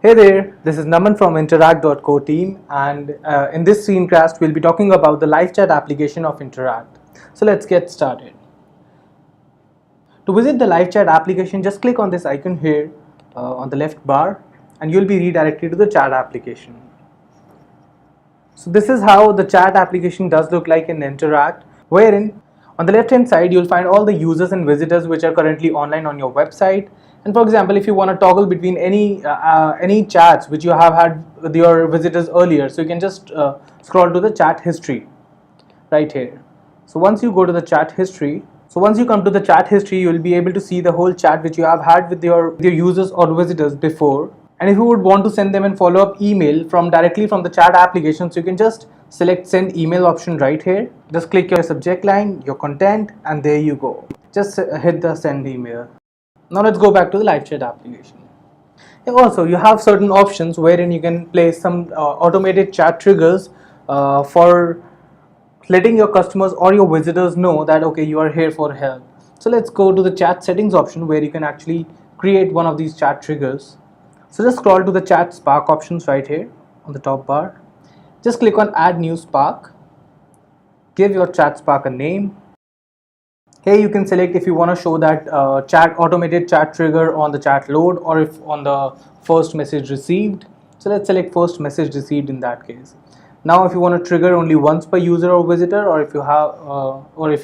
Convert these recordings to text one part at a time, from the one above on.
Hey there, this is Naman from Interakt.co team, and in this screencast we'll be talking about the live chat application of Interakt. So let's get started. To visit the live chat application, just click on this icon here on the left bar and you'll be redirected to the chat application. So this is how the chat application does look like in Interakt, wherein on the left hand side you'll find all the users and visitors which are currently online on your website. And for example, if you want to toggle between any chats which you have had with your visitors earlier, so you can just scroll to the chat history right here. So once you go to the chat history, once you come to the chat history, you will be able to see the whole chat which you have had with your users or visitors before. And if you would want to send them a follow-up email directly from the chat application, so you can just select send email option right here. Just click your subject line, your content, and there you go. Just hit the send email. Now let's go back to the live chat application. Also, you have certain options wherein you can place some automated chat triggers for letting your customers or your visitors know that okay, you are here for help. So let's go to the chat settings option where you can actually create one of these chat triggers. So just scroll to the chat spark options right here on the top bar. Just click on add new spark. Give your chat spark a name. Here you can select if you want to show that automated chat trigger on the chat load or if on the first message received. So let's select first message received in that case. Now if you want to trigger only once per user or visitor, or if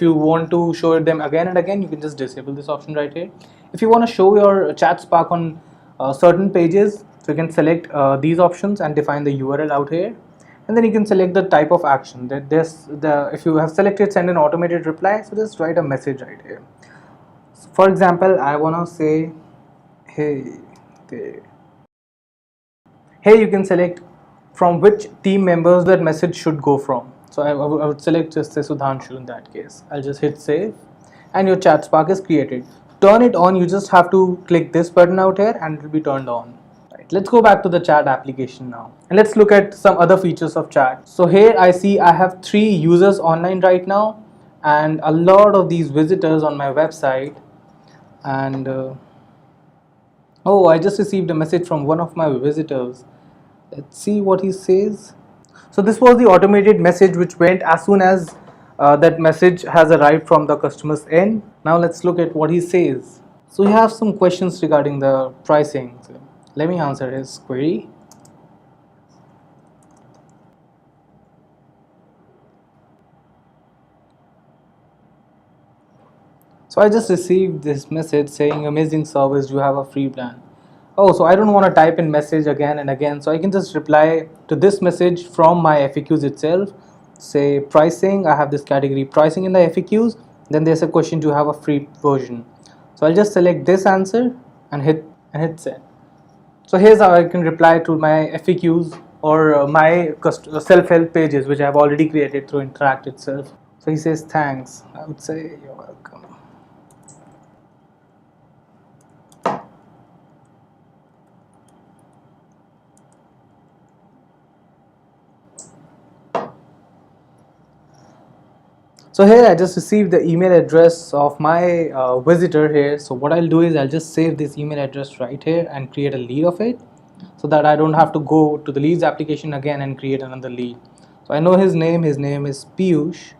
you want to show them again and again, you can just disable this option right here. If you want to show your chat spark on certain pages, so you can select these options and define the URL out here, and then you can select the type of action that if you have selected send an automated reply, so just write a message right here. So for example, I want to say hey there. Here you can select from which team members that message should go from. So I would select just say Sudhanshu in that case. I'll just hit save and your chat spark is created. To turn it on, you just have to click this button out here and it will be turned on. Right, let's go back to the chat application now and let's look at some other features of chat. So here I see I have 3 users online right now and a lot of these visitors on my website, and oh, I just received a message from one of my visitors. Let's see what he says. So this was the automated message which went as soon as that message has arrived from the customer's end. Now let's look at what he says. So we have some questions regarding the pricing. So let me answer his query. So I just received this message saying amazing service, you have a free plan. Oh, so I don't want to type in message again and again, so I can just reply to this message from my FAQs itself. Say pricing, I have this category pricing in the FAQs, then there's a question to have a free version. So I'll just select this answer and hit send. So here's how I can reply to my FAQs or my self-help pages which I have already created through Interakt itself. So he says thanks. I would say you're welcome. So here I just received the email address of my visitor here. So what I'll do is I'll just save this email address right here and create a lead of it so that I don't have to go to the leads application again and create another lead. So I know his name is Piyush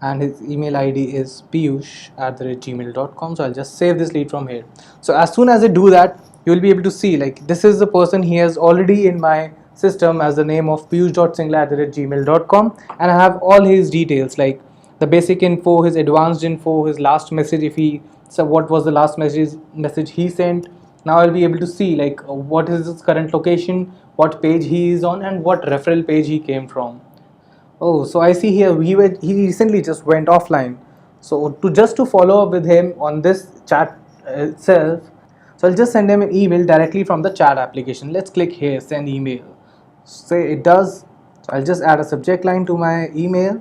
and his email ID is piyush@gmail.com. So I'll just save this lead from here. So as soon as I do that, you will be able to see like this is the person he has already in my system as the name of piyush.singla@gmail.com, and I have all his details like the basic info, his advanced info, his last message, what was the last message he sent. Now I'll be able to see like what is his current location, what page he is on, and what referral page he came from. Oh, so I see here he recently just went offline. So to follow up with him on this chat itself, so I'll just send him an email directly from the chat application. Let's click here, send email. Say it does. So I'll just add a subject line to my email.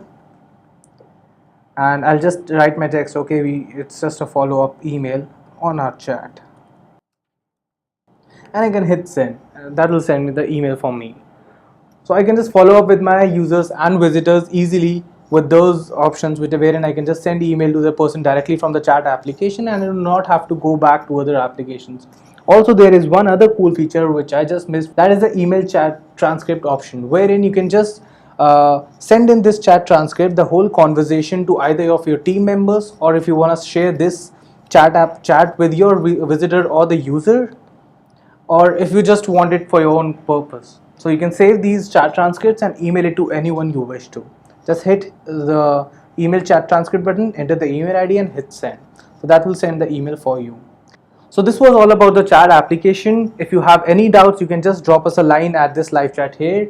And I'll just write my text, okay, it's just a follow-up email on our chat. And I can hit send. That will send me the email for me. So I can just follow up with my users and visitors easily with those options wherein I can just send email to the person directly from the chat application and I do not have to go back to other applications. Also, there is one other cool feature which I just missed, that is the email chat transcript option, wherein you can just send in this chat transcript the whole conversation to either of your team members, or if you want to share this chat with your visitor or the user, or if you just want it for your own purpose. So you can save these chat transcripts and email it to anyone you wish to. Just hit the email chat transcript button, enter the email ID and hit send. So that will send the email for you. So this was all about the chat application. If you have any doubts, you can just drop us a line at this live chat here.